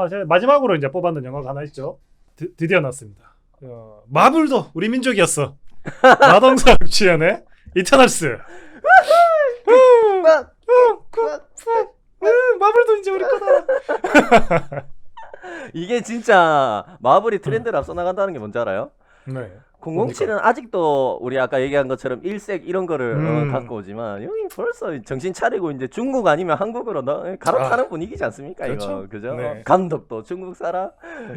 제가 마지막으로 이제 뽑았는 영화가 하나 있죠. 드디어 나왔습니다. 마블도 우리 민족이었어. 마동석 주연의 이터널스. 마블도 이제 우리 거다. 이게 진짜 마블이 트렌드를 앞서 나간다는 게 뭔지 알아요? 네. 007은 아직도 우리 아까 얘기한 것처럼 일색 이런 거를 갖고 오지만 여기 벌써 정신 차리고 이제 중국 아니면 한국으로 갈아타는 분위기지 않습니까? 그렇죠. 이거 그죠? 네. 감독도 중국 사람,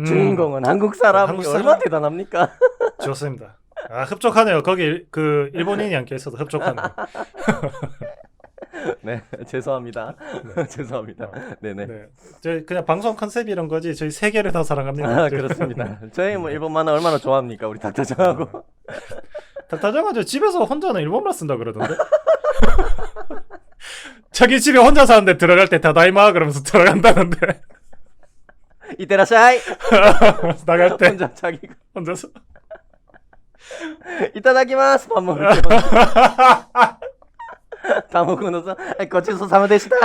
주인공은 한국 사람. 한국 사람. 얼마나 대단합니까? 좋습니다. 흡족하네요. 거기 그 일본인이 앉혀 있어서 흡족하네요. 네, 죄송합니다. 네. 죄송합니다. 네네. 네. 저희 그냥 방송 컨셉이 이런 거지. 저희 세계를 다 사랑합니다. 아, 그렇습니다. 저희 뭐 일본 만화 얼마나 좋아합니까? 우리 닥터정하고. 닥터정아 저 집에서 혼자는 일본말 쓴다 그러던데. 자기 집에 혼자 사는데 들어갈 때 다다이마 그러면서 들어간다는데. 이때라샤이. 나갈 때 혼자 자기가 혼자서. 이따다키마스 밥 먹을 때. 다 먹고 나서 거치소 사면 되시다.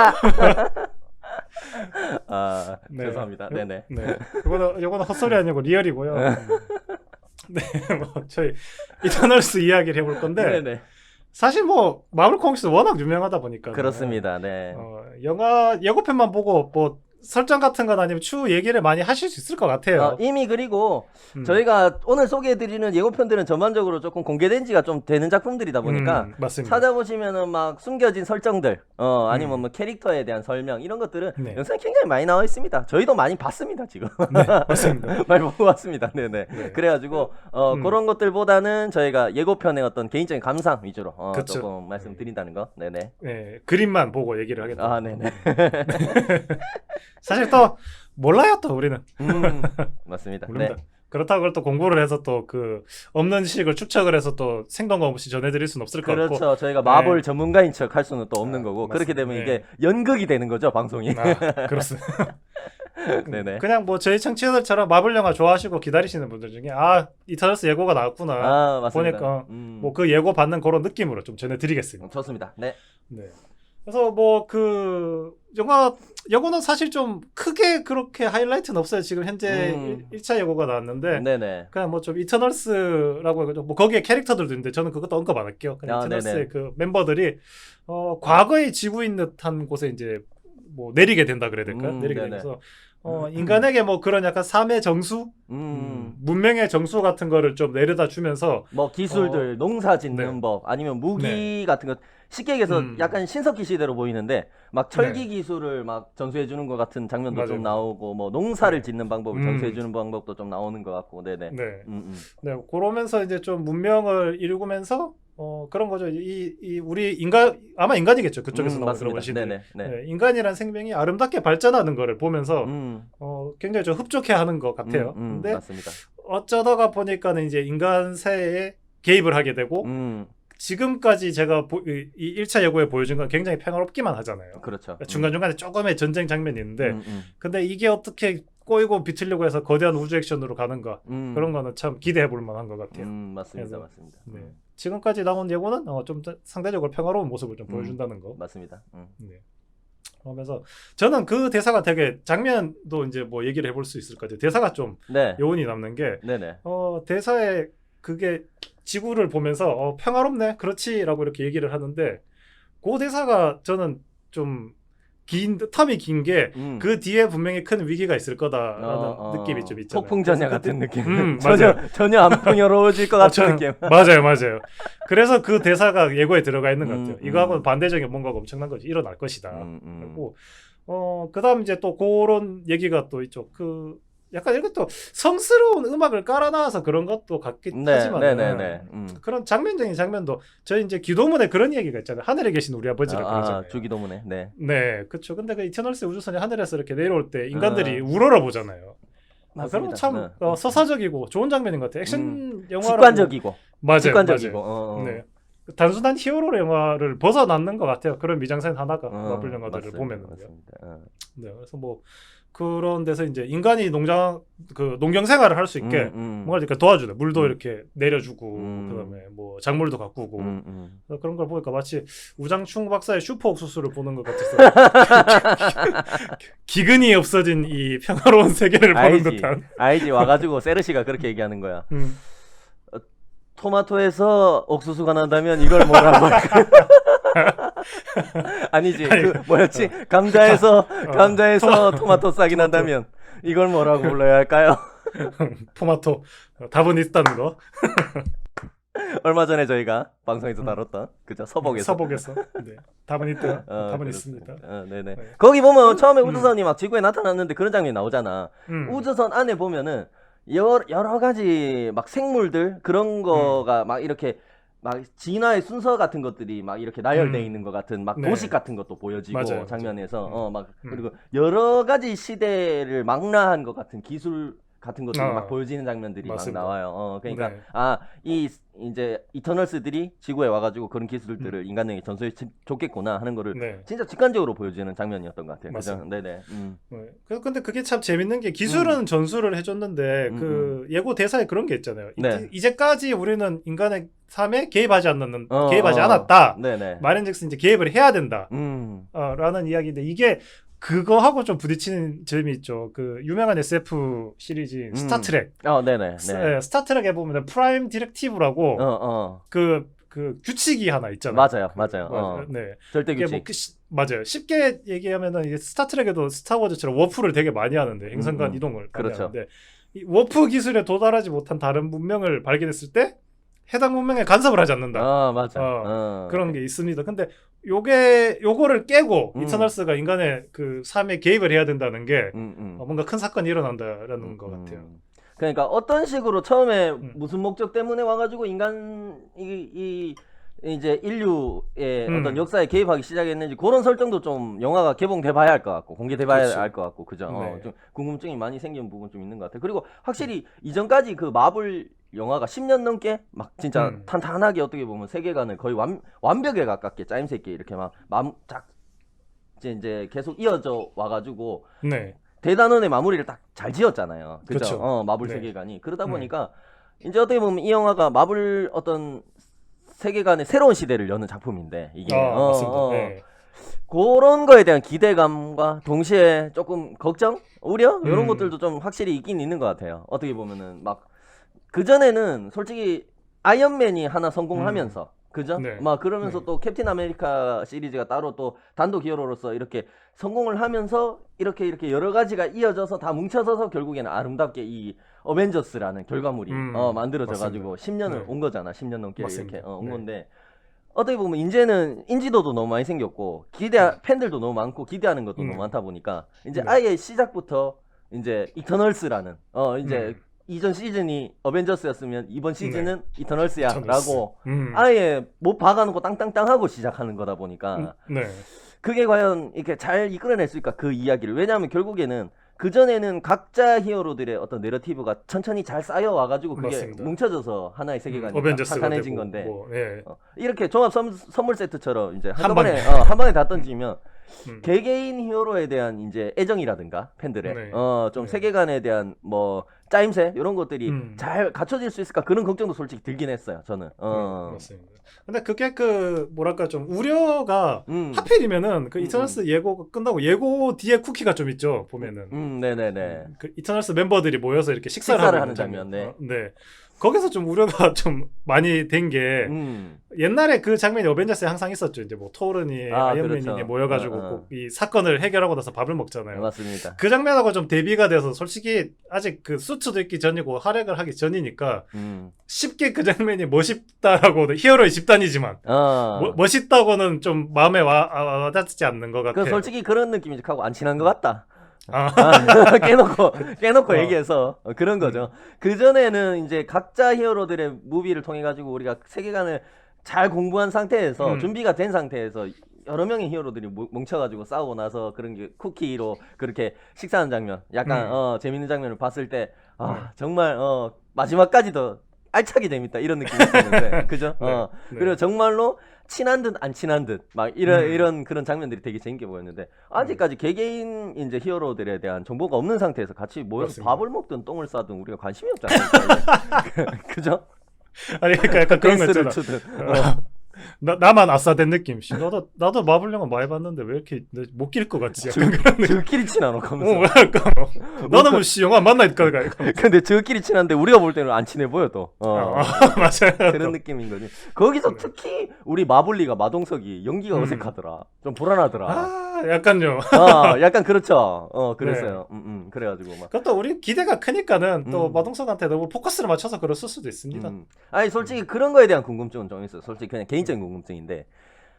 아, 네. 죄송합니다. 네네. 네. 이거는 헛소리 아니고 리얼이고요. 네, 뭐 저희 이터널스 이야기를 해볼 건데 네네. 사실 뭐 마블 코믹스 워낙 유명하다 보니까 그렇습니다. 네. 영화 예고편만 보고 뭐 설정 같은 건 아니면 추후 얘기를 많이 하실 수 있을 것 같아요. 이미 그리고 저희가 오늘 소개해드리는 예고편들은 전반적으로 조금 공개된 지가 좀 되는 작품들이다 보니까 맞습니다. 찾아보시면은 막 숨겨진 설정들 아니면 뭐 캐릭터에 대한 설명 이런 것들은 네. 영상이 굉장히 많이 나와 있습니다. 저희도 많이 봤습니다 지금. 네, 맞습니다. 많이 보고 왔습니다. 네네. 네. 그래가지고 그런 것들보다는 저희가 예고편의 어떤 개인적인 감상 위주로 그쵸. 조금 말씀드린다는 거. 네네. 네, 그림만 보고 얘기를 하겠다. 아 네네. 사실 또 몰라요 또 우리는. 맞습니다. 모릅니다. 네. 그렇다고 그걸 또 공부를 해서 또 그 없는 지식을 축적을 해서 또 생동감 없이 전해드릴 수는 없을 것 같고. 그렇죠. 저희가 마블 네. 전문가인 척 할 수는 또 없는 거고 맞습니다. 그렇게 되면 네. 이게 연극이 되는 거죠 방송이. 그렇습니다. 네네. 그냥 뭐 저희 청취자들처럼 마블 영화 좋아하시고 기다리시는 분들 중에 이터널스 예고가 나왔구나 아 맞습니다. 보니까 뭐 그 예고 받는 그런 느낌으로 좀 전해드리겠습니다. 좋습니다. 네. 네. 그래서 뭐 그 예고는 사실 좀 크게 그렇게 하이라이트는 없어요. 지금 현재 1차 예고가 나왔는데 네네. 그냥 뭐 좀 이터널스라고 해가지고 뭐 거기에 캐릭터들도 있는데 저는 그것도 언급 안 할게요. 그냥 이터널스의 네네. 그 멤버들이 과거의 지구인 듯한 곳에 이제 뭐 내리게 된다 그래야 될까요? 내리게 네네. 되면서 인간에게 뭐 그런 약간 삶의 정수, 문명의 정수 같은 거를 좀 내려다 주면서 뭐 기술들, 농사 짓는 네. 법, 아니면 무기 네. 같은 것 쉽게 얘기해서 약간 신석기 시대로 보이는데 막 철기 네. 기술을 막 전수해 주는 것 같은 장면도 맞아요. 좀 나오고 뭐 농사를 네. 짓는 방법을 전수해 주는 방법도 좀 나오는 것 같고, 네네. 네. 네, 그러면서 이제 좀 문명을 일구면서 그런 거죠. 우리 아마 인간이겠죠. 그쪽에서 나온 그런 원시들. 네네. 네. 네, 인간이란 생명이 아름답게 발전하는 거를 보면서 굉장히 좀 흡족해하는 것 같아요. 근데 맞습니다. 어쩌다가 보니까는 이제 인간 사회에 개입을 하게 되고 지금까지 제가 이 1차 예고에 보여준 건 굉장히 평화롭기만 하잖아요. 그렇죠. 중간중간에 조금의 전쟁 장면이 있는데 근데 이게 어떻게 꼬이고 비틀려고 해서 거대한 우주 액션으로 가는가 그런 거는 참 기대해 볼 만한 것 같아요. 맞습니다. 그래서, 맞습니다. 네. 지금까지 나온 예고는 좀 상대적으로 평화로운 모습을 좀 보여준다는 거. 맞습니다. 네. 그러면서 저는 그 대사가 되게 장면도 이제 뭐 얘기를 해볼 수 있을 것 같아요. 대사가 좀 네. 여운이 남는 게 네네. 대사에 그게 지구를 보면서 평화롭네 그렇지라고 이렇게 얘기를 하는데 그 대사가 저는 좀 텀이 긴 게 그 뒤에 분명히 큰 위기가 있을 거다라는 느낌이 좀 있잖아요. 폭풍전야 같은 느낌. 맞아요. 전혀 안 풍요로워질 것 같은 느낌. 맞아요. 그래서 그 대사가 예고에 들어가 있는 것 같아요. 이거하고는 반대적인 뭔가가 엄청난 것이 일어날 것이다. 그리고 그다음 이제 또 그런 얘기가 또 있죠. 약간 이렇게 또 성스러운 음악을 깔아놔서 그런 것도 같긴 하지만 그런 장면적인 장면도 저희 이제 기도문에 그런 얘기가 있잖아요. 하늘에 계신 우리 아버지를 그러잖아요. 주기도문에. 네. 네, 그렇죠. 근데 그 이터널스의 우주선이 하늘에서 이렇게 내려올 때 인간들이 우러러 보잖아요. 그런 거 참 서사적이고 좋은 장면인 것 같아요. 액션 영화로 직관적이고. 맞아요. 직관적이고. 네. 단순한 히어로 영화를 벗어나는 것 같아요. 그런 미장센 하나가 마블 영화들을 맞습니다. 보면은요. 맞습니다. 네, 그래서 뭐 그런 데서 이제 인간이 농경 생활을 할 수 있게 뭔가 이렇게 도와주네. 물도 이렇게 내려주고 그다음에 뭐 작물도 가꾸고 그래서 그런 걸 보니까 마치 우장충 박사의 슈퍼 옥수수를 보는 것 같아서 기근이 없어진 이 평화로운 세계를 보는 듯한. 알지 와가지고 세르시가 그렇게 얘기하는 거야. 토마토에서 옥수수가 난다면 이걸 뭐라고 할까? 아니지 그 뭐였지? 감자에서 토마토 싹이 난다면 이걸 뭐라고 불러야 할까요? 토마토 답은 있다는 거. 얼마 전에 저희가 방송에서 다뤘던 그죠? 서복에서 네. 답은 있다. 답은 있습니다. 네네. 네. 거기 보면 처음에 우주선이 막 지구에 나타났는데 그런 장면이 나오잖아. 우주선 안에 보면은 여러 가지 막 생물들 그런 거가 막 이렇게 막 진화의 순서 같은 것들이 막 이렇게 나열되어 있는 것 같은 막 네. 도식 같은 것도 보여지고 맞아요, 장면에서 막 그리고 여러 가지 시대를 망라한 것 같은 기술 같은 것들이 막 보여지는 장면들이 맞습니다. 막 나와요. 그러니까 네. 이 이제 이터널스들이 지구에 와가지고 그런 기술들을 인간에게 전수해 줬겠구나 하는 거를 네. 진짜 직관적으로 보여주는 장면이었던 것 같아요. 맞습니다. 그죠? 네네. 네. 근데 그게 참 재밌는 게 기술은 전수를 해줬는데 그 예고 대사에 그런 게 있잖아요. 네. 이제까지 우리는 인간의 삶에 개입하지 않았다. 네네. 말인즉슨 이제 개입을 해야 된다. 라는 이야기인데 이게 그거하고 좀 부딪히는 점이 있죠. 그 유명한 SF 시리즈 스타트렉. 네네. 네. 스타트렉에 보면 프라임 디렉티브라고 그 규칙이 하나 있잖아요. 맞아요. 네. 절대 규칙. 뭐 맞아요. 쉽게 얘기하면은 이게 스타트rek에도 스타워즈처럼 워프를 되게 많이 하는데 행성간 이동을 많이 하는데 이 워프 기술에 도달하지 못한 다른 문명을 발견했을 때 해당 문명에 간섭을 하지 않는다. 맞아. 그런 게 있습니다. 근데 요거를 깨고 이터널스가 인간의 그 삶에 개입을 해야 된다는 게 뭔가 큰 사건이 일어난다라는 것 같아요. 그러니까 어떤 식으로 처음에 무슨 목적 때문에 와가지고 이제 인류의 어떤 역사에 개입하기 시작했는지 그런 설정도 좀 영화가 개봉돼 봐야 할 것 같고 공개돼 봐야 할 것 같고 그죠? 네. 좀 궁금증이 많이 생긴 부분 좀 있는 것 같아요. 그리고 확실히 이전까지 그 마블 영화가 10년 넘게 막 진짜 탄탄하게 어떻게 보면 세계관을 거의 완벽에 가깝게 짜임새 있게 이렇게 막 이제 계속 이어져 와가지고 대단원의 마무리를 딱 잘 지었잖아요. 그죠? 마블 세계관이 그러다 보니까 이제 어떻게 보면 이 영화가 마블 어떤 세계관의 새로운 시대를 여는 작품인데 이게 맞습니다. 그런 거에 대한 기대감과 동시에 조금 걱정, 우려 이런 것들도 좀 확실히 있긴 있는 것 같아요. 어떻게 보면은 막 그 전에는 솔직히 아이언맨이 하나 성공하면서 그죠? 막 그러면서 또 캡틴 아메리카 시리즈가 따로 또 단독 히어로로서 이렇게 성공을 하면서 이렇게 여러 가지가 이어져서 다 뭉쳐져서 결국에는 아름답게 이 어벤져스라는 결과물이 만들어져 가지고 10년을 온 거잖아. 10년 넘게 맞습니다. 이렇게 온 건데 어떻게 보면 이제는 인지도도 너무 많이 생겼고 팬들도 너무 많고 기대하는 것도 너무 많다 보니까 이제 아예 시작부터 이제 이터널스라는 이제 이전 시즌이 어벤져스였으면 이번 시즌은 이터널스야라고 아예 못 박아놓고 땅땅땅 하고 시작하는 거다 보니까 그게 과연 이렇게 잘 이끌어낼 수 있을까 그 이야기를. 왜냐하면 결국에는 그 전에는 각자 히어로들의 어떤 내러티브가 천천히 잘 쌓여 와가지고 그게 맞습니다. 뭉쳐져서 하나의 세계관이 탄탄해진 건데 이렇게 종합 선물 세트처럼 이제 한 번에 다 던지면 개개인 히어로에 대한 이제 애정이라든가 팬들의 좀 세계관에 대한 뭐 짜임새 이런 것들이 잘 갖춰질 수 있을까 그런 걱정도 솔직히 들긴 했어요 저는. 맞습니다. 근데 그게 그 뭐랄까 좀 우려가 하필이면은 그 이터널스 예고가 끝나고 예고 뒤에 쿠키가 좀 있죠 보면은. 네네네. 그 이터널스 멤버들이 모여서 이렇게 식사를 하는 장면. 네. 거기서 좀 우려가 좀 많이 된 게 옛날에 그 장면이 어벤져스에 항상 있었죠. 이제 뭐 토르니 아이언맨이 그렇죠. 모여가지고 꼭 이 사건을 해결하고 나서 밥을 먹잖아요. 맞습니다. 그 장면하고 좀 대비가 돼서 솔직히 아직 그 수트도 있기 전이고 활약을 하기 전이니까 쉽게 그 장면이 멋있다라고 히어로의 집단이지만 멋있다고는 좀 마음에 와닿지 않는 것 같아요. 솔직히 그런 느낌이 하고 안 친한 것 같다. 깨놓고 얘기해서 그런 거죠. 그 전에는 이제 각자 히어로들의 무비를 통해 가지고 우리가 세계관을 잘 공부한 상태에서 준비가 된 상태에서 여러 명의 히어로들이 뭉쳐가지고 싸우고 나서 그런 게 쿠키로 그렇게 식사하는 장면, 약간 재밌는 장면을 봤을 때 정말 마지막까지도 알차게 재밌다 이런 느낌이 있었는데 그죠? 네, 네. 그리고 정말로 친한 듯 안 친한 듯 막 이런 그런 장면들이 되게 재밌게 보였는데 아직까지 개개인 이제 히어로들에 대한 정보가 없는 상태에서 같이 모여서 맞습니다. 밥을 먹든 똥을 싸든 우리가 관심이 없잖아요. 그죠? 아니 그러니까 약간 그런 거 댄스를 있잖아. 추든. 나만 나도 느낌. 씨, 나도 마블 영화 많이 봤는데 왜 이렇게 못 낄 것 같지? 약간 그런 느낌. 저끼리 친하노 하면서. 약간 나는 뭐 씨, 영화 만나니까 근데 저끼리 친한데 우리가 볼 때는 안 친해 보여 또. 맞아요. 그런 느낌인 거지. 거기서 특히 우리 마블리가 마동석이 연기가 어색하더라. 좀 불안하더라. 약간요. 약간 그렇죠. 그랬어요. 그래가지고 막. 그것도 우리 기대가 크니까는 또 마동석한테 너무 포커스를 맞춰서 그랬을 수도 있습니다. 아니 솔직히 그런 거에 대한 궁금증은 좀 있어요. 솔직히 그냥 개인적인 궁금증인데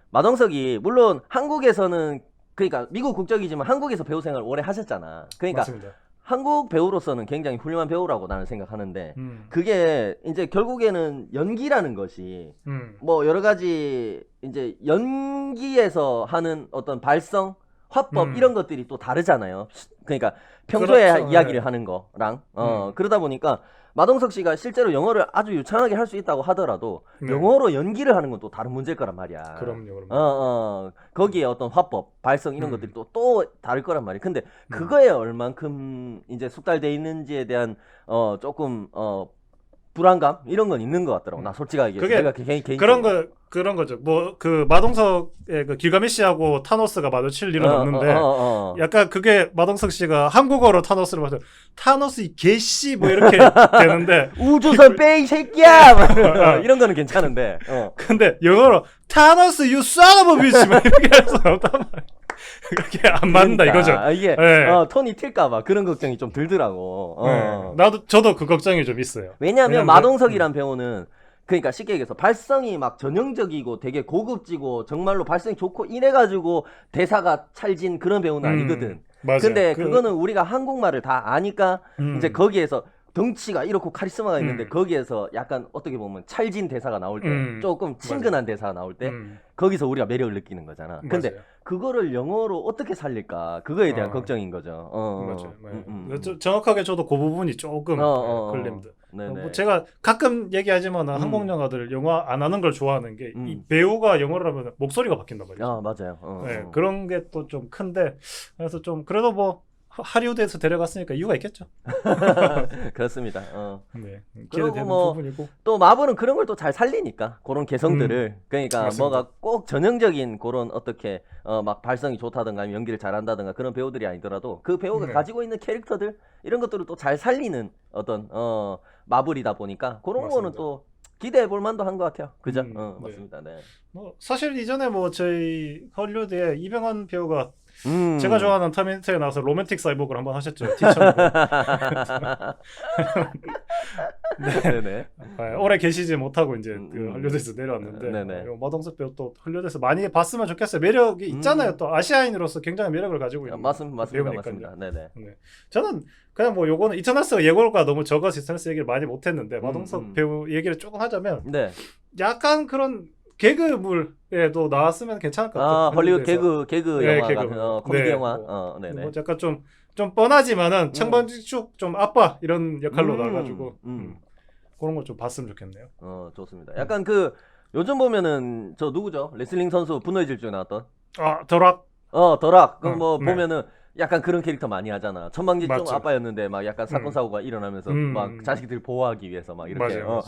마동석이 물론 한국에서는 그러니까 미국 국적이지만 한국에서 배우 생활을 오래 하셨잖아. 그러니까 맞습니다. 한국 배우로서는 굉장히 훌륭한 배우라고 나는 생각하는데 그게 이제 결국에는 연기라는 것이 뭐 여러 가지 이제 연기에서 하는 어떤 발성, 화법 이런 것들이 또 다르잖아요. 그러니까 평소에 그렇죠. 이야기를 네. 하는 거랑 그러다 보니까 마동석 씨가 실제로 영어를 아주 유창하게 할 수 있다고 하더라도 네. 영어로 연기를 하는 건 또 다른 문제일 거란 말이야. 그럼요. 거기에 어떤 화법, 발성 이런 것들이 또 다를 거란 말이야. 근데 그거에 얼만큼 이제 숙달돼 있는지에 대한 조금 불안감 이런 건 있는 것 같더라고. 나 솔직하게 그게 내가 개인 그런 거죠. 뭐 그 마동석의 그 길가메시하고 타노스가 마주칠 일은 없는데 약간 그게 마동석 씨가 한국어로 타노스를 마주 타노스 이 개씨 뭐 이렇게 되는데 우주선 빼이 새끼야 이런 거는 괜찮은데 근데 영어로 타노스 you son of a bitch 막 이렇게 해서 나온단 말이야. 그게 안 맞는다 이거죠. 이게 네. 톤이 튈까봐 그런 걱정이 좀 들더라고. 저도 그 걱정이 좀 있어요. 왜냐하면 마동석이란 배우는 그러니까 쉽게 얘기해서 발성이 막 전형적이고 되게 고급지고 정말로 발성이 좋고 이래가지고 대사가 찰진 그런 배우는 아니거든. 맞아요. 근데 그거는 우리가 한국말을 다 아니까 이제 거기에서 덩치가 이렇고 카리스마가 있는데 거기에서 약간 어떻게 보면 찰진 대사가 나올 때 조금 친근한 대사가 나올 때 거기서 우리가 매력을 느끼는 거잖아. 근데 맞아요. 그거를 영어로 어떻게 살릴까 그거에 대한 걱정인 거죠. 맞아요. 정확하게 저도 그 부분이 조금 걸립니다. 뭐 제가 가끔 얘기하지만 한국 영화들 영화 안 하는 걸 좋아하는 게 이 배우가 영어를 하면 목소리가 바뀐단 말이죠. 맞아요. 네, 그런 게 또 좀 큰데 그래서 좀 그래도 뭐 하리우드에서 데려갔으니까 이유가 있겠죠. 그렇습니다. 네, 그리고 기대되는 뭐 부분이고. 또 마블은 그런 걸 또 잘 살리니까 그런 개성들을 그러니까 맞습니다. 뭐가 꼭 전형적인 그런 어떻게 막 발성이 좋다든가 아니면 연기를 잘한다든가 그런 배우들이 아니더라도 그 배우가 가지고 있는 캐릭터들 이런 것들을 또 잘 살리는 어떤 마블이다 보니까 그런 맞습니다. 거는 또 기대해 볼 만도 한 것 같아요. 그죠? 네. 맞습니다. 네. 뭐 사실 이전에 뭐 저희 헐리우드에 이병헌 배우가 제가 좋아하는 터미네이터에 나와서 로맨틱 사이보그를 한번 하셨죠. 티처로. 네네. 오래 계시지 못하고 이제 그 헐리우드에서 내려왔는데 네네. 마동석 배우 또 헐리우드에서 많이 봤으면 좋겠어요. 매력이 있잖아요. 또 아시아인으로서 굉장히 매력을 가지고 있는 맞습니다. 배우니까요. 맞습니다. 네네. 네. 저는 그냥 뭐 요거는 이터널스가 예고가 너무 적어서 이터널스 얘기를 많이 못했는데 마동석 배우 얘기를 조금 하자면 네. 약간 그런 개그물에도 나왔으면 괜찮을 것 같아요. 헐리우드 개그 네, 영화가 개그. 코미디 네, 영화. 네네. 뭐 약간 좀 뻔하지만은 청반지축 좀 아빠 이런 역할로 나와가지고 그런 거 좀 봤으면 좋겠네요. 좋습니다. 약간 그 요즘 보면은 저 누구죠? 레슬링 선수 분노의 질주에 나왔던 더락. 더락. 그 뭐 네. 보면은 약간 그런 캐릭터 많이 하잖아. 천방지축 맞죠. 아빠였는데 막 약간 사건 사고가 일어나면서 막 자식들 보호하기 위해서 막 이렇게 맞아요.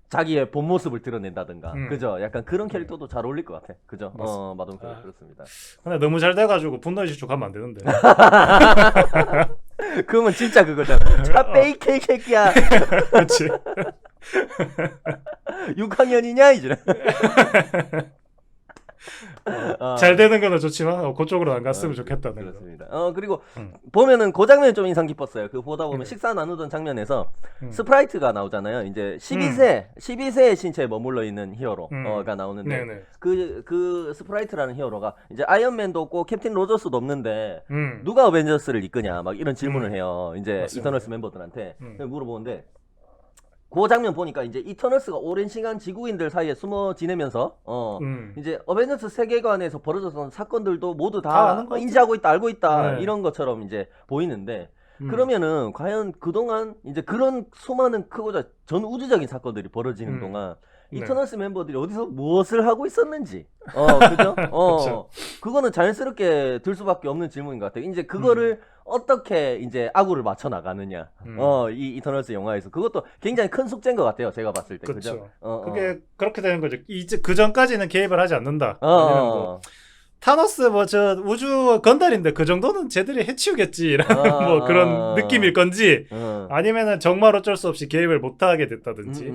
자기의 본 모습을 드러낸다든가. 그죠? 약간 그런 캐릭터도 잘 어울릴 것 같아. 그죠? 마동석 그렇습니다. 근데 너무 잘 돼가지고 분노의 질주 가면 안 되는데. 그러면 진짜 그거잖아. 차 페이크 새끼야. 그렇지. 6학년이냐 이제. 잘 되는 거는 좋지만 그쪽으로 안 갔으면 좋겠다는 거. 그렇습니다. 그리고 보면은 그 장면이 좀 인상 깊었어요. 그 보다 보면 식사 나누던 장면에서 스프라이트가 나오잖아요. 이제 12세의 신체에 머물러 있는 히어로가 나오는데 네네. 그 스프라이트라는 히어로가 이제 아이언맨도 없고 캡틴 로저스도 없는데 음. 누가 어벤져스를 이끄냐 막 이런 질문을 해요. 이제 맞습니다. 이터널스 멤버들한테 물어보는데 그 장면 보니까 이제 이터널스가 오랜 시간 지구인들 사이에 숨어 지내면서 이제 어벤져스 세계관에서 벌어졌던 사건들도 모두 다 다 아는 것 인지하고 있다, 알고 있다 네. 이런 것처럼 이제 보이는데 그러면은 과연 그동안 이제 그런 수많은 크고자 전 우주적인 사건들이 벌어지는 동안 네. 이터널스 멤버들이 어디서 무엇을 하고 있었는지, 그죠? 그쵸. 그거는 자연스럽게 들 수밖에 없는 질문인 것 같아요. 이제 그거를 어떻게 이제 아구를 맞춰 나가느냐, 이 이터널스 영화에서 그것도 굉장히 큰 숙제인 것 같아요. 제가 봤을 때, 그죠? 그게 그렇게 되는 거죠. 이제 그 전까지는 개입을 하지 않는다. 아니면 어, 타노스 뭐 저 우주 건달인데 그 정도는 쟤들이 해치우겠지라는 뭐 그런 느낌일 건지 아니면은 정말 어쩔 수 없이 개입을 못하게 됐다든지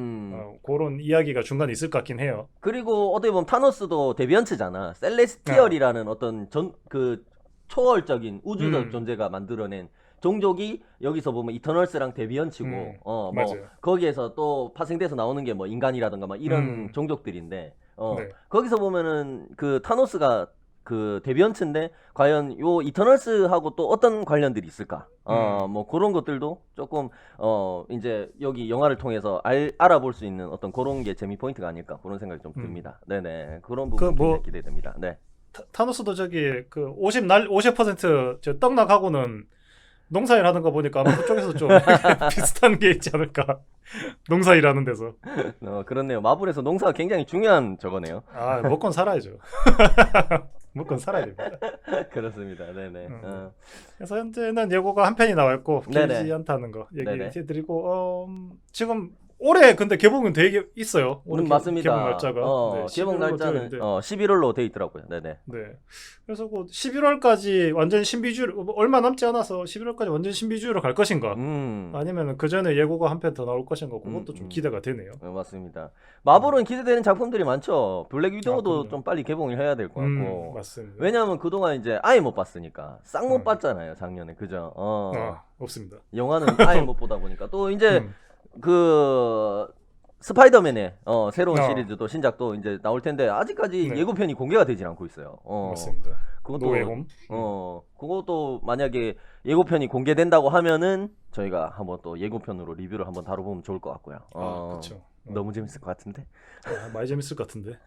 그런 이야기가 중간에 있을 것 같긴 해요. 그리고 어떻게 보면 타노스도 데비언츠잖아. 셀레스티얼이라는 어떤 그 초월적인 우주적 존재가 만들어낸 종족이 여기서 보면 이터널스랑 데비언츠고 뭐 맞아요. 거기에서 또 파생돼서 나오는 게 뭐 인간이라든가 막 이런 종족들인데 거기서 보면은 그 타노스가 그 데비언츠인데 과연 요 이터널스하고 또 어떤 관련들이 있을까? 뭐 그런 것들도 조금 이제 여기 영화를 통해서 알아볼 수 있는 어떤 그런 게 재미 포인트가 아닐까 그런 생각이 좀 듭니다. 네네 그런 부분 굉장히 기대됩니다. 네. 타노스도 저기 그 50% 떡락하고는 농사일 하는 거 보니까 아마 그쪽에서 좀 비슷한 게 있지 않을까. 농사일 하는 데서. 그렇네요. 마블에서 농사가 굉장히 중요한 저거네요. 먹건 살아야죠. 먹건 살아야 됩니다. 그렇습니다. 네네. 그래서 현재는 예고가 한 편이 나와 있고 길지 네네. 않다는 거 얘기해드리고 지금 올해 근데 개봉은 되게 있어요. 올해 맞습니다. 개봉 날짜가. 개봉 날짜는 11월로 돼 있더라고요. 네네. 네. 그래서 그 11월까지 완전 신비주의 얼마 남지 않아서 11월까지 완전 신비주의로 갈 것인가? 아니면 그 전에 예고가 한 편 더 나올 것인가? 그것도 좀 기대가 되네요. 맞습니다. 마블은 기대되는 작품들이 많죠. 블랙 위도우도 좀 빨리 개봉을 해야 될 것 같고. 맞습니다. 왜냐하면 그동안 이제 아예 못 봤으니까 싹 못 봤잖아요. 작년에 그죠? 없습니다. 영화는 아예 못 보다 보니까 또 이제 그 스파이더맨의 새로운 시리즈도 신작도 이제 나올 텐데 아직까지 예고편이 공개가 되질 않고 있어요. 맞습니다. 그것도 노웨이홈. 그것도 만약에 예고편이 공개된다고 하면은 저희가 한번 또 예고편으로 리뷰를 한번 다뤄보면 좋을 것 같고요. 그렇죠. 너무 재밌을 것 같은데. 많이 재밌을 것 같은데.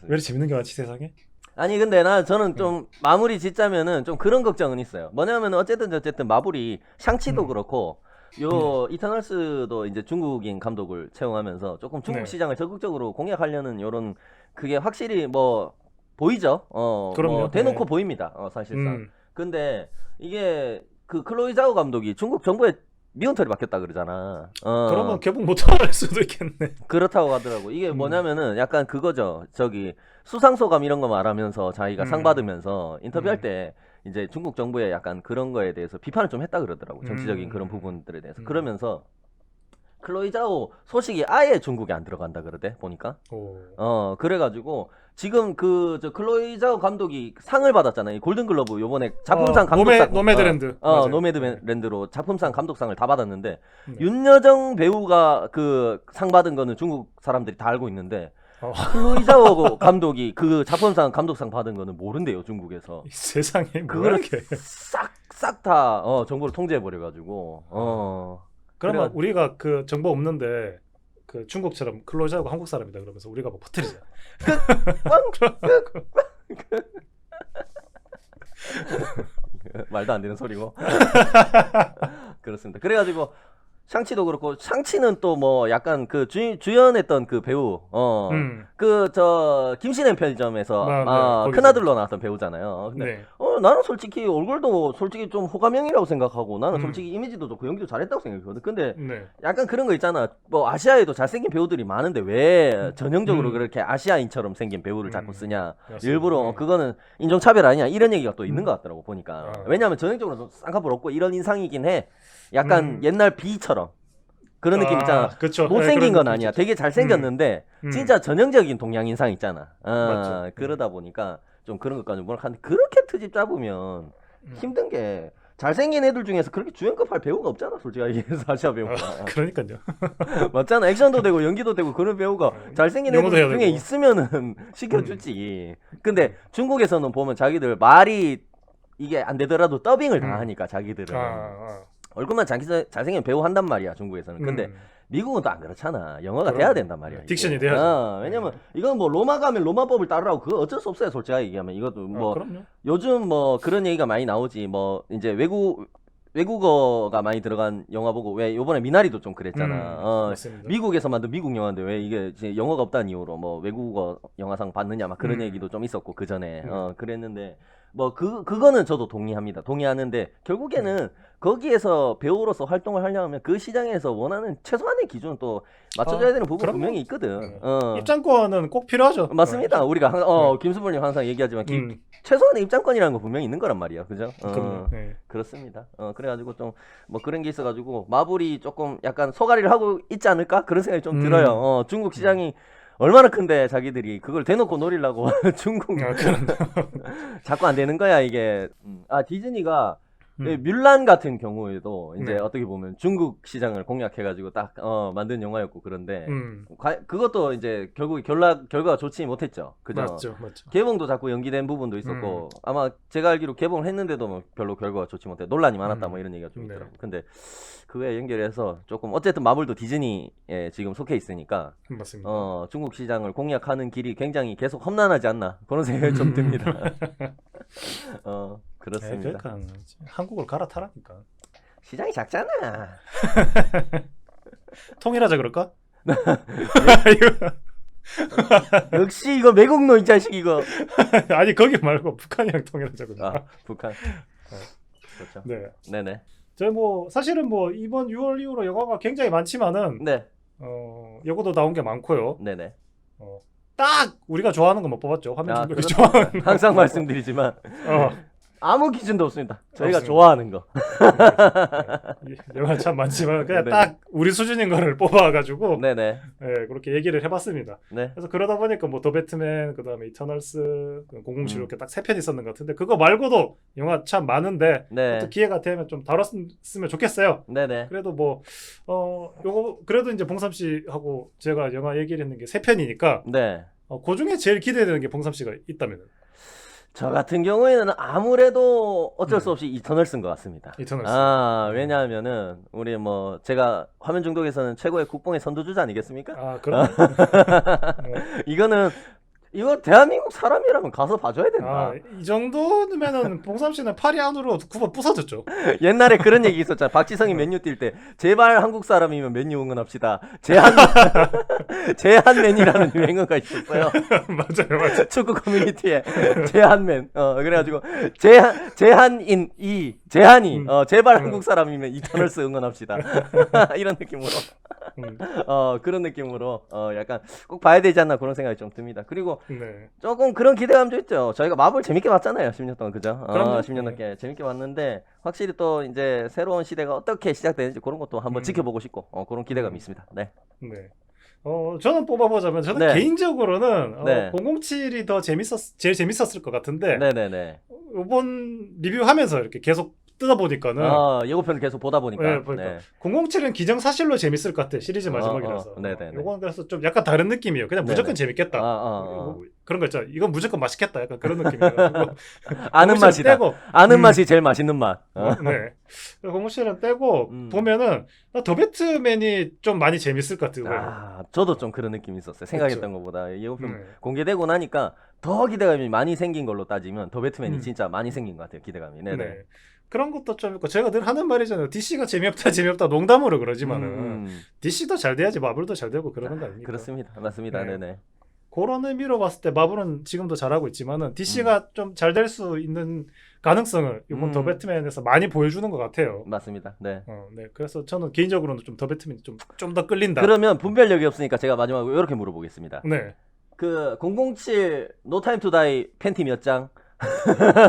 왜 이렇게 재밌는 게 많지 세상에? 아니 근데 저는 좀 마무리 짓자면은 좀 그런 걱정은 있어요. 뭐냐면 어쨌든 마블이 샹치도 그렇고 요 이터널스도 이제 중국인 감독을 채용하면서 조금 중국 시장을 적극적으로 공략하려는 요런 그게 확실히 뭐 보이죠. 뭐 대놓고 보입니다. 사실상. 근데 이게 그 클로이 자오 감독이 중국 정부에 미운털이 박혔다 그러잖아. 그러면 개봉 못할 수도 있겠네. 그렇다고 하더라고. 이게 뭐냐면은 약간 그거죠. 저기 수상소감 이런 거 말하면서 자기가 상 받으면서 인터뷰할 때 이제 중국 정부의 약간 그런 거에 대해서 비판을 좀 했다 그러더라고. 정치적인 그런 부분들에 대해서. 그러면서 클로이 자오 소식이 아예 중국에 안 들어간다 그러대 보니까. 그래가지고 지금 저 클로이 자오 감독이 상을 받았잖아요. 이 골든글러브 요번에 작품상 감독상 노매드랜드. 노매드랜드로 작품상 감독상을 다 받았는데 윤여정 배우가 그 상 받은 거는 중국 사람들이 다 알고 있는데 클로이 자오 감독이 그 작품상 감독상 받은 거는 모른대요 중국에서. 세상에 그거를 싹 다 정보를 통제해 버려가지고. 그러면 우리가 그 정보 없는데 그 중국처럼 클로이자고 한국 사람이다 그러면서 우리가 뭐 퍼뜨리자. 말도 안 되는 소리고. 그렇습니다. 그래가지고 샹치도 그렇고 샹치는 또 뭐 약간 그 주연했던 그 배우 그 저 김신혜 편의점에서 큰아들로 나왔던 배우잖아요. 근데 나는 솔직히 얼굴도 솔직히 좀 호감형이라고 생각하고 나는 솔직히 이미지도 좋고 연기도 잘했다고 생각하거든. 근데 약간 그런 거 있잖아. 뭐 아시아에도 잘생긴 배우들이 많은데 왜 전형적으로 그렇게 아시아인처럼 생긴 배우를 자꾸 쓰냐. 일부러 그거는 인종차별 아니냐 이런 얘기가 또 있는 것 같더라고 보니까. 왜냐하면 전형적으로 좀 쌍꺼풀 없고 이런 인상이긴 해. 약간 옛날 비처럼 그런 느낌 있잖아. 그쵸. 못생긴 건 아니야. 되게 잘생겼는데 진짜 전형적인 동양 인상 있잖아. 맞죠. 그러다 보니까 좀 그런 것까지 하는데 그렇게 트집 잡으면 힘든 게 잘생긴 애들 중에서 그렇게 주연급 할 배우가 없잖아. 솔직히 얘기해서 아시아 배우가. 그러니까요. 맞잖아. 액션도 되고 연기도 되고 그런 배우가 잘생긴 애들 중에 되고. 있으면은 시켜주지. 근데 중국에서는 보면 자기들 말이 이게 안 되더라도 더빙을 다 하니까 자기들은 얼굴만 잘생긴 배우 한단 말이야 중국에서는. 근데 미국은 또 안 그렇잖아. 영어가 그럼. 돼야 된단 말이야. 이게. 딕션이 돼야죠. 왜냐면 이건 뭐 로마 가면 로마법을 따르라고 그거 어쩔 수 없어요. 솔직하게 얘기하면 이것도 뭐 그럼요. 요즘 뭐 그런 얘기가 많이 나오지. 뭐 이제 외국어가 많이 들어간 영화 보고 왜 요번에 미나리도 좀 그랬잖아. 맞습니다. 미국에서 만든 미국 영화인데 왜 이게 이제 영어가 없다는 이유로 뭐 외국어 영화상 받느냐 막 그런 음. 얘기도 좀 있었고 그 전에 그랬는데 뭐 그거는 저도 동의합니다. 동의하는데 결국에는 거기에서 배우로서 활동을 하려면 그 시장에서 원하는 최소한의 기준은 또 맞춰줘야 되는 부분 그럼요. 분명히 있거든. 입장권은 꼭 필요하죠. 맞습니다. 우리가 김수범님 항상 얘기하지만 최소한의 입장권이라는 거 분명히 있는 거란 말이야. 그죠? 그럼요. 네. 그렇습니다. 그래가지고 좀 뭐 그런 게 있어가지고 마블이 조금 약간 소가리를 하고 있지 않을까? 그런 생각이 좀 들어요. 중국 시장이 얼마나 큰데 자기들이 그걸 대놓고 노리려고 중국 자꾸 안 되는 거야 이게. 디즈니가 뮬란 같은 경우에도 이제 네. 어떻게 보면 중국 시장을 공략해가지고 딱 만든 영화였고 그런데 그것도 이제 결국에 결과가 좋지 못했죠. 그죠? 맞죠. 개봉도 자꾸 연기된 부분도 있었고 아마 제가 알기로 개봉을 했는데도 뭐 별로 결과가 좋지 못해 논란이 많았다 뭐 이런 얘기가 좀 있더라고. 근데 그거에 연결해서 조금 어쨌든 마블도 디즈니에 지금 속해 있으니까 맞습니다. 중국 시장을 공략하는 길이 굉장히 계속 험난하지 않나 그런 생각이 좀 듭니다. 그렇습니다. 그러니까 한국을 갈아타라니까. 시장이 작잖아. 통일하자 그럴까? 역시 이거 매국노 이 자식 이거. 아니 거기 말고 북한이랑 통일하자 그럴까? 북한. 그렇죠. 네. 네네. 저 뭐 사실은 뭐 이번 6월 이후로 영화가 굉장히 많지만은 네. 여고도 나온 게 많고요. 네네. 딱 우리가 좋아하는 것만 뽑았죠. 화면 중독이 그렇죠. 좋아하는 항상 말씀드리지만 아무 기준도 없습니다. 저희가 없습니다. 좋아하는 거. 영화 참 많지만 그냥 네네. 딱 우리 수준인 거를 뽑아가지고 네네. 그렇게 얘기를 해봤습니다. 네. 그래서 그러다 보니까 뭐 더 배트맨, 그다음에 이터널스, 007 이렇게 딱 세 편 있었는 것 같은데 그거 말고도 영화 참 많은데 네. 또 기회가 되면 좀 다뤘으면 좋겠어요. 네네. 그래도 뭐 요거 그래도 이제 봉삼 씨하고 제가 영화 얘기를 했는 게 세 편이니까 네. 그 중에 제일 기대되는 게 봉삼 씨가 있다면 저 같은 경우에는 아무래도 어쩔 수 없이 이터널 쓴 것 같습니다. 이터널스. 왜냐하면은 우리 뭐 제가 화면 중독에서는 최고의 국뽕의 선두주자 아니겠습니까? 그럼. 이거 대한민국 사람이라면 가서 봐줘야 된다. 이 정도면은 봉삼 씨는 파리 안으로 9번 부서졌죠. 옛날에 그런 얘기 있었잖아. 박지성이 맨유 뛸 때 제발 한국 사람이면 맨유 응원합시다. 제한맨이라는 유행어가 있었어요. 맞아요. 축구 커뮤니티에 제한맨. 그래가지고 제한이 제발 한국 사람이면 이터널스 응원합시다. 이런 느낌으로. 그런 느낌으로 약간 꼭 봐야 되지 않나 그런 생각이 좀 듭니다. 그리고 조금 그런 기대감도 있죠. 저희가 마블 재밌게 봤잖아요. 10년 동안 그죠? 10년 넘게 재밌게 봤는데 확실히 또 이제 새로운 시대가 어떻게 시작되는지 그런 것도 한번 지켜보고 싶고 그런 기대감이 있습니다. 네. 저는 뽑아보자면 저는 개인적으로는 네. 007이 제일 재밌었을 것 같은데 네네네. 이번 리뷰하면서 이렇게 계속 뜯어보니까는 예고편을 계속 보다 보니까 007은 기정사실로 재밌을 것 같아. 시리즈 마지막이라서. 이건 그래서 좀 약간 다른 느낌이에요. 그냥 무조건 재밌겠다. 그런 거 있잖아. 이건 무조건 맛있겠다. 약간 그런 느낌이라서 아는 맛이다. 떼고, 아는 맛이 제일 맛있는 맛. 네. 007은 떼고 보면은 더 배트맨이 좀 많이 재밌을 것 같아요. 저도 좀 그런 느낌이 있었어요. 생각했던 것보다 예고편 공개되고 나니까 더 기대감이 많이 생긴 걸로 따지면 더 배트맨이 진짜 많이 생긴 것 같아요. 기대감이. 네네. 그런 것도 좀 있고 제가 늘 하는 말이잖아요. DC가 재미없다 농담으로 그러지만은 DC도 잘 돼야지 마블도 잘 되고 그러는 거 아닙니까? 그렇습니다. 맞습니다. 네네. 그런 의미로 봤을 때 마블은 지금도 잘하고 있지만은 DC가 좀 잘 될 수 있는 가능성을 이번 더 배트맨에서 많이 보여주는 것 같아요. 맞습니다. 네. 그래서 저는 개인적으로는 좀 더 배트맨이 좀 더 끌린다. 그러면 분별력이 없으니까 제가 마지막으로 이렇게 물어보겠습니다. 네. 그 007 No Time to Die 팬티 몇 장?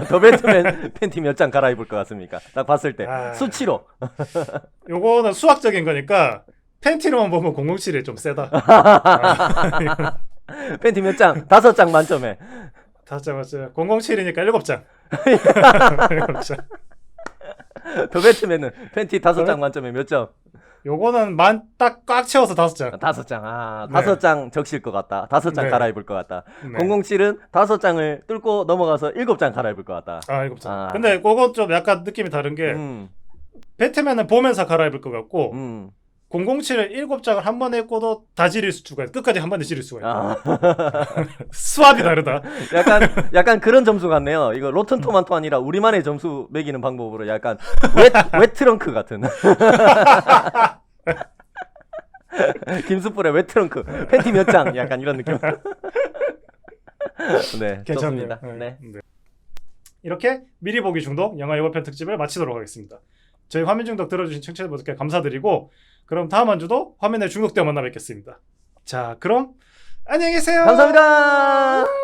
더 배트맨 팬티 몇 장 갈아입을 것 같습니까? 딱 봤을 때 수치로. 요거는 수학적인 거니까 팬티로만 보면 007이 좀 세다. 팬티 몇 장? 5장 만점에. 5장 맞죠. 007이니까 7장. 7장. 더 배트맨은 팬티 5장 만점에 몇 점? 요거는 딱 꽉 채워서 5장. 5장. 5장 적실 것 같다. 5장 갈아입을 것 같다. 007은 5장을 뚫고 넘어가서 7장 갈아입을 것 같다. 7장. 근데 그건 좀 약간 느낌이 다른 게 배트맨은 보면서 갈아입을 것 같고 007을 7장을 한 번에 꽂도 다 지릴 수가 있다. 끝까지 한 번에 지릴 수가 있다. 아. 수압이 다르다. 약간 그런 점수 같네요. 이거 로튼 토마토 아니라 우리만의 점수 매기는 방법으로 약간 웨트렁크 같은. 김수풀의 웨트렁크 팬티 몇 장 약간 이런 느낌. 네, 괜찮네요. 좋습니다. 네. 네. 이렇게 미리 보기 중독 영화 예고편 특집을 마치도록 하겠습니다. 저희 화면 중독 들어주신 청취자분들께 감사드리고 그럼 다음 한 주도 화면에 중독되어 만나 뵙겠습니다. 자, 그럼 안녕히 계세요. 감사합니다.